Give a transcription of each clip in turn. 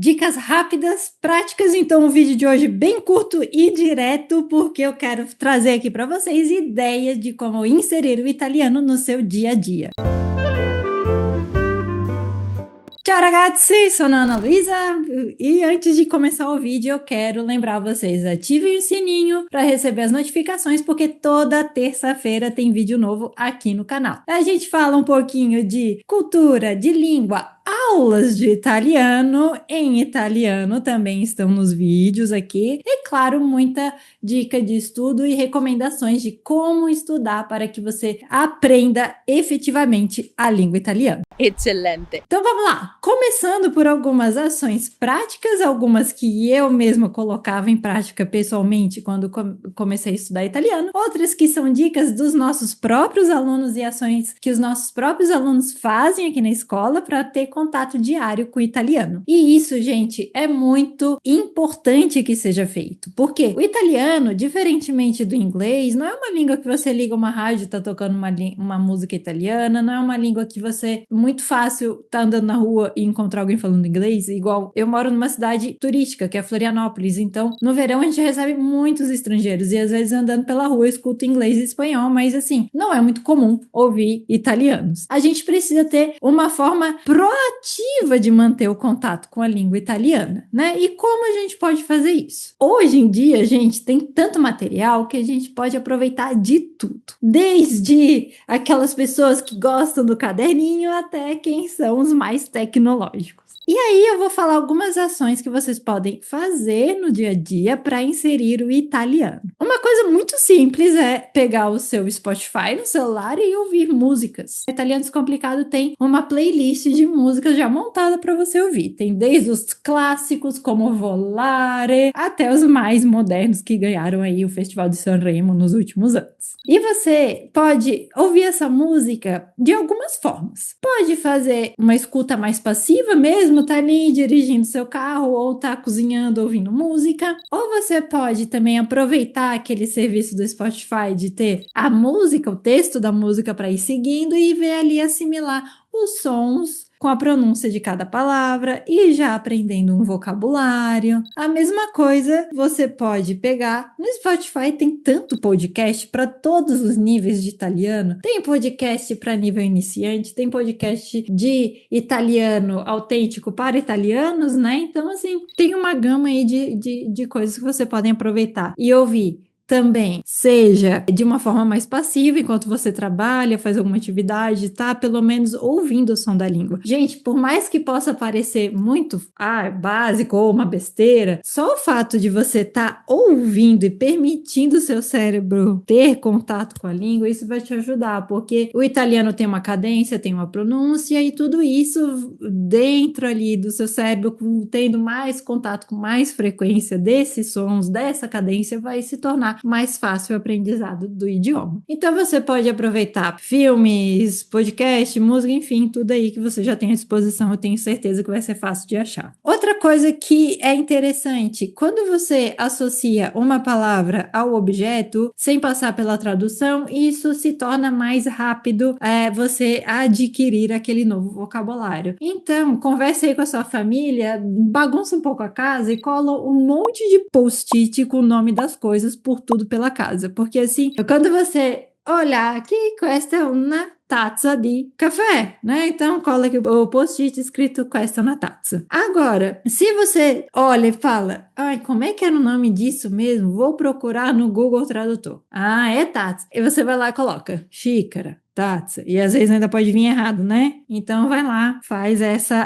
Dicas rápidas, práticas, então o vídeo de hoje bem curto e direto, porque eu quero trazer aqui para vocês ideias de como inserir o italiano no seu dia a dia. Ciao ragazzi, sono Ana Luisa e antes de começar o vídeo eu quero lembrar vocês, ativem o sininho para receber as notificações porque toda terça-feira tem vídeo novo aqui no canal. A gente fala um pouquinho de cultura, de língua, aulas de italiano em italiano também estão nos vídeos aqui e claro, muita dica de estudo e recomendações de como estudar para que você aprenda efetivamente a língua italiana. Excelente! Então vamos lá, começando por algumas ações práticas, algumas que eu mesma colocava em prática pessoalmente quando comecei a estudar italiano, outras que são dicas dos nossos próprios alunos e ações que os nossos próprios alunos fazem aqui na escola para ter contato diário com o italiano. E isso, gente, é muito importante que seja feito, porque o italiano, diferentemente do inglês, não é uma língua que você liga uma rádio e está tocando uma música italiana, não é uma língua que você muito fácil tá andando na rua e encontrar alguém falando inglês, igual eu moro numa cidade turística, que é Florianópolis, então no verão a gente recebe muitos estrangeiros e às vezes andando pela rua eu escuto inglês e espanhol, mas assim, não é muito comum ouvir italianos. A gente precisa ter uma forma proativa de manter o contato com a língua italiana, né? E como a gente pode fazer isso? Hoje em dia, gente, tem tanto material que a gente pode aproveitar de tudo. Desde aquelas pessoas que gostam do caderninho até quem são os mais tecnológicos. E aí eu vou falar algumas ações que vocês podem fazer no dia a dia para inserir o italiano. Uma coisa muito simples é pegar o seu Spotify no celular e ouvir músicas. O Italiano Descomplicado tem uma playlist de músicas já montada para você ouvir. Tem desde os clássicos como Volare até os mais modernos que ganharam aí o Festival de Sanremo nos últimos anos. E você pode ouvir essa música de algumas formas. Pode fazer uma escuta mais passiva mesmo, tá ali dirigindo seu carro ou tá cozinhando ouvindo música. Ou você pode também aproveitar aquele serviço do Spotify de ter a música, o texto da música para ir seguindo e ver ali assimilar os sons com a pronúncia de cada palavra e já aprendendo um vocabulário. A mesma coisa você pode pegar no Spotify, tem tanto podcast para todos os níveis de italiano. Tem podcast para nível iniciante, tem podcast de italiano autêntico para italianos, né? Então, assim, tem uma gama aí de coisas que você podem aproveitar e ouvir. Também, seja de uma forma mais passiva, enquanto você trabalha, faz alguma atividade, tá pelo menos ouvindo o som da língua. Gente, por mais que possa parecer muito básico ou uma besteira, só o fato de você estar ouvindo e permitindo o seu cérebro ter contato com a língua, isso vai te ajudar, porque o italiano tem uma cadência, tem uma pronúncia e tudo isso dentro ali do seu cérebro, tendo mais contato com mais frequência desses sons, dessa cadência, vai se tornar mais fácil o aprendizado do idioma. Então você pode aproveitar filmes, podcast, música, enfim, tudo aí que você já tem à disposição, eu tenho certeza que vai ser fácil de achar. Outra coisa que é interessante, quando você associa uma palavra ao objeto, sem passar pela tradução, isso se torna mais rápido você adquirir aquele novo vocabulário. Então, converse aí com a sua família, bagunça um pouco a casa e cola um monte de post-it com o nome das coisas por tudo pela casa, porque assim, quando você olhar aqui, questa é uma tazza di café, né? Então, cola aqui o post-it escrito questa na tazza. Agora, se você olha e fala, ai, como é que era o nome disso mesmo? Vou procurar no Google Tradutor. Ah, é tazza. E você vai lá e coloca xícara, tazza. E às vezes ainda pode vir errado, né? Então vai lá, faz essa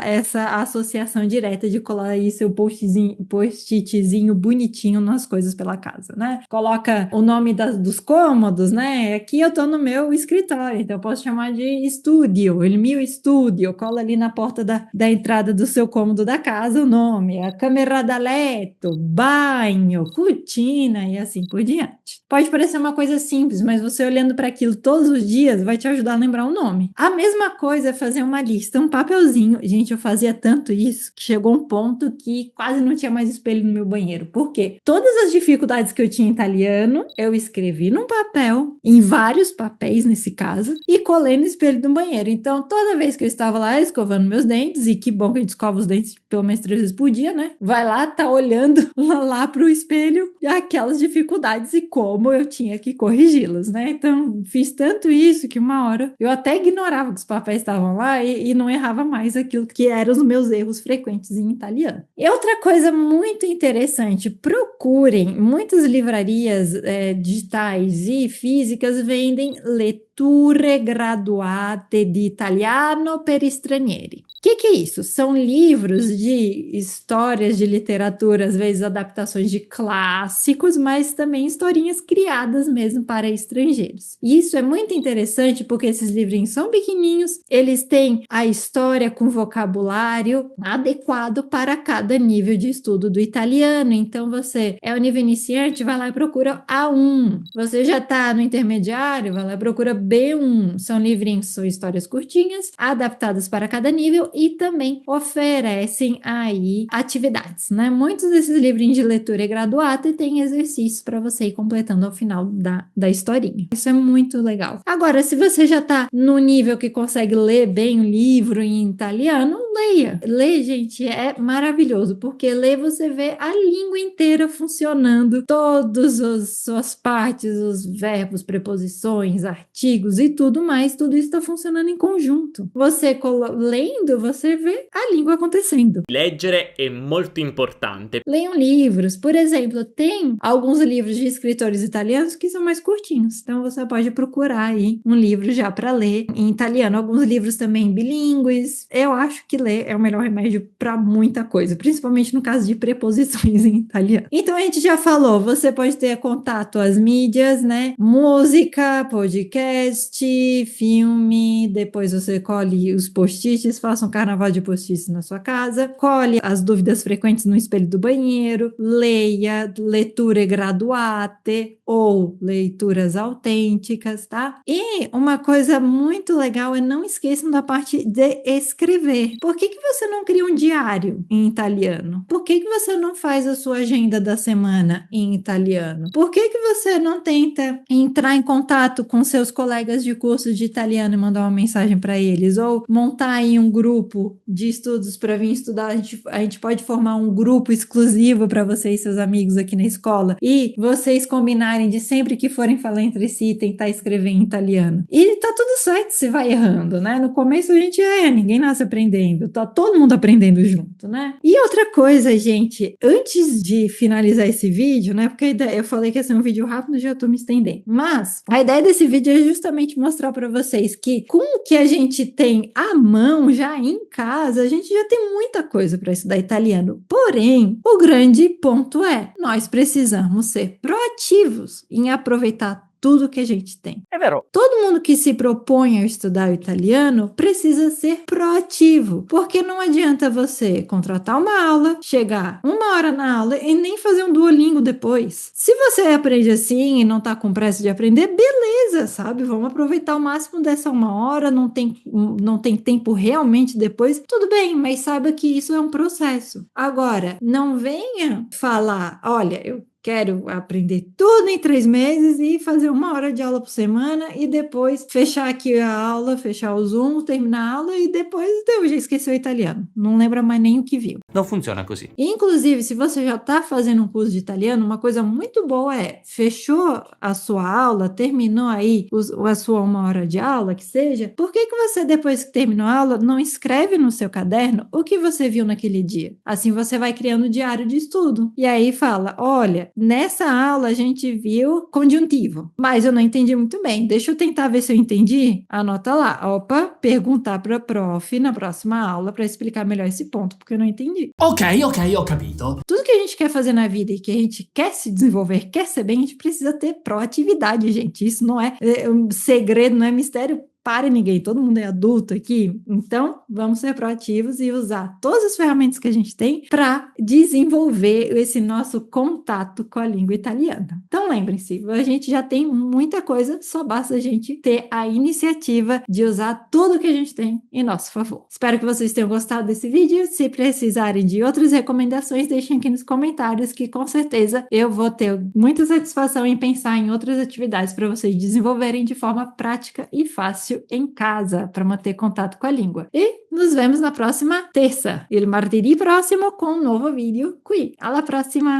associação direta de colar aí seu post-itzinho bonitinho nas coisas pela casa, né? Coloca o nome dos cômodos, né? Aqui eu tô no meu escritório, então eu posso chamar de estúdio, il mio studio. Cola ali na porta da entrada do seu cômodo da casa o nome, a camera da letto, banho, cucina e assim por diante. Pode parecer uma coisa simples, mas você olhando para aquilo todos os dias vai te ajudar a lembrar o nome. A mesma coisa é fazer uma lista, um papelzinho. Gente, eu fazia tanto isso que chegou um ponto que quase não tinha mais espelho no meu banheiro. Por quê? Todas as dificuldades que eu tinha em italiano, eu escrevi num papel, em vários papéis nesse caso, e colei no espelho do banheiro. Então, toda vez que eu estava lá escovando meus dentes, e que bom que a gente escova os dentes pelo menos 3 vezes por dia, né? Vai lá, tá olhando lá pro espelho aquelas dificuldades e como eu tinha que corrigi-las, né? Então, fiz tanto isso que uma hora eu até ignorava que os papéis estavam lá e não errava mais aquilo que eram os meus erros frequentes em italiano. E outra coisa muito interessante, procurem, muitas livrarias digitais e físicas vendem letture graduate di italiano per stranieri. O que é isso? São livros de histórias de literatura, às vezes adaptações de clássicos, mas também historinhas criadas mesmo para estrangeiros. E isso é muito interessante porque esses livrinhos são pequenininhos, eles têm a história com vocabulário adequado para cada nível de estudo do italiano. Então, você é um nível iniciante, vai lá e procura A1. Você já está no intermediário, vai lá e procura B1. São livrinhos, são histórias curtinhas, adaptadas para cada nível, e também oferecem aí atividades, né? Muitos desses livrinhos de leitura graduata têm exercícios para você ir completando ao final da historinha. Isso é muito legal. Agora, se você já está no nível que consegue ler bem o livro em italiano, leia. Ler, gente, é maravilhoso, porque ler você vê a língua inteira funcionando, todas as suas partes, os verbos, preposições, artigos e tudo mais, tudo isso está funcionando em conjunto. Você lendo, você vê a língua acontecendo. Leggere è molto importante. Leiam livros. Por exemplo, tem alguns livros de escritores italianos que são mais curtinhos. Então, você pode procurar aí um livro já para ler em italiano. Alguns livros também bilíngues. Eu acho que ler é o melhor remédio para muita coisa, principalmente no caso de preposições em italiano. Então, a gente já falou, você pode ter contato às mídias, né? Música, podcast, filme. Depois você colhe os post-its, faça um carnaval de post-its na sua casa, colhe as dúvidas frequentes no espelho do banheiro, leia letture graduate ou leituras autênticas, tá? E uma coisa muito legal é não esqueçam da parte de escrever. Por que você não cria um diário em italiano? Por que você não faz a sua agenda da semana em italiano? Por que você não tenta entrar em contato com seus colegas de curso de italiano e mandar uma mensagem para eles? Ou montar aí um grupo de estudos para vir estudar? A gente pode formar um grupo exclusivo para você e seus amigos aqui na escola e vocês combinarem de sempre que forem falar entre si tentar escrever em italiano. E tá tudo certo se vai errando, né? No começo a gente ninguém nasce aprendendo, tá todo mundo aprendendo junto, né? E outra coisa, gente, antes de finalizar esse vídeo, né? Porque a ideia, eu falei que ia ser um vídeo rápido, já tô me estendendo. Mas a ideia desse vídeo é justamente mostrar para vocês que com o que a gente tem à mão já em casa, a gente já tem muita coisa para estudar italiano. Porém, o grande ponto é, nós precisamos ser proativos em aproveitar tudo que a gente tem. È vero. Todo mundo que se propõe a estudar o italiano precisa ser proativo, porque não adianta você contratar uma aula, chegar 1 hora na aula e nem fazer um Duolingo depois. Se você aprende assim e não tá com pressa de aprender, beleza, sabe? Vamos aproveitar o máximo dessa 1 hora, não tem tempo realmente depois, tudo bem, mas saiba que isso é um processo. Agora, não venha falar, olha, eu quero aprender tudo em 3 meses e fazer 1 hora de aula por semana e depois fechar aqui a aula, fechar o Zoom, terminar a aula e depois eu já esqueci o italiano. Não lembra mais nem o que viu. Non funziona così. Inclusive, se você já está fazendo um curso de italiano, uma coisa muito boa é, fechou a sua aula, terminou aí a sua 1 hora de aula, que seja, por que você, depois que terminou a aula, não escreve no seu caderno o que você viu naquele dia? Assim você vai criando um diário de estudo. E aí fala, olha, nessa aula a gente viu conjuntivo, mas eu não entendi muito bem. Deixa eu tentar ver se eu entendi. Anota lá. Opa, perguntar para a prof na próxima aula para explicar melhor esse ponto, porque eu não entendi. Ok, ho capito. Tudo que a gente quer fazer na vida e que a gente quer se desenvolver, quer ser bem, a gente precisa ter proatividade, gente. Isso não é um segredo, não é mistério pare ninguém, todo mundo é adulto aqui, então vamos ser proativos e usar todas as ferramentas que a gente tem para desenvolver esse nosso contato com a língua italiana. Então lembrem-se, a gente já tem muita coisa, só basta a gente ter a iniciativa de usar tudo que a gente tem em nosso favor. Espero que vocês tenham gostado desse vídeo. Se precisarem de outras recomendações, deixem aqui nos comentários que com certeza eu vou ter muita satisfação em pensar em outras atividades para vocês desenvolverem de forma prática e fácil em casa, para manter contato com a língua. E nos vemos na próxima terça, il martedì prossimo com um novo vídeo qui. Alla prossima!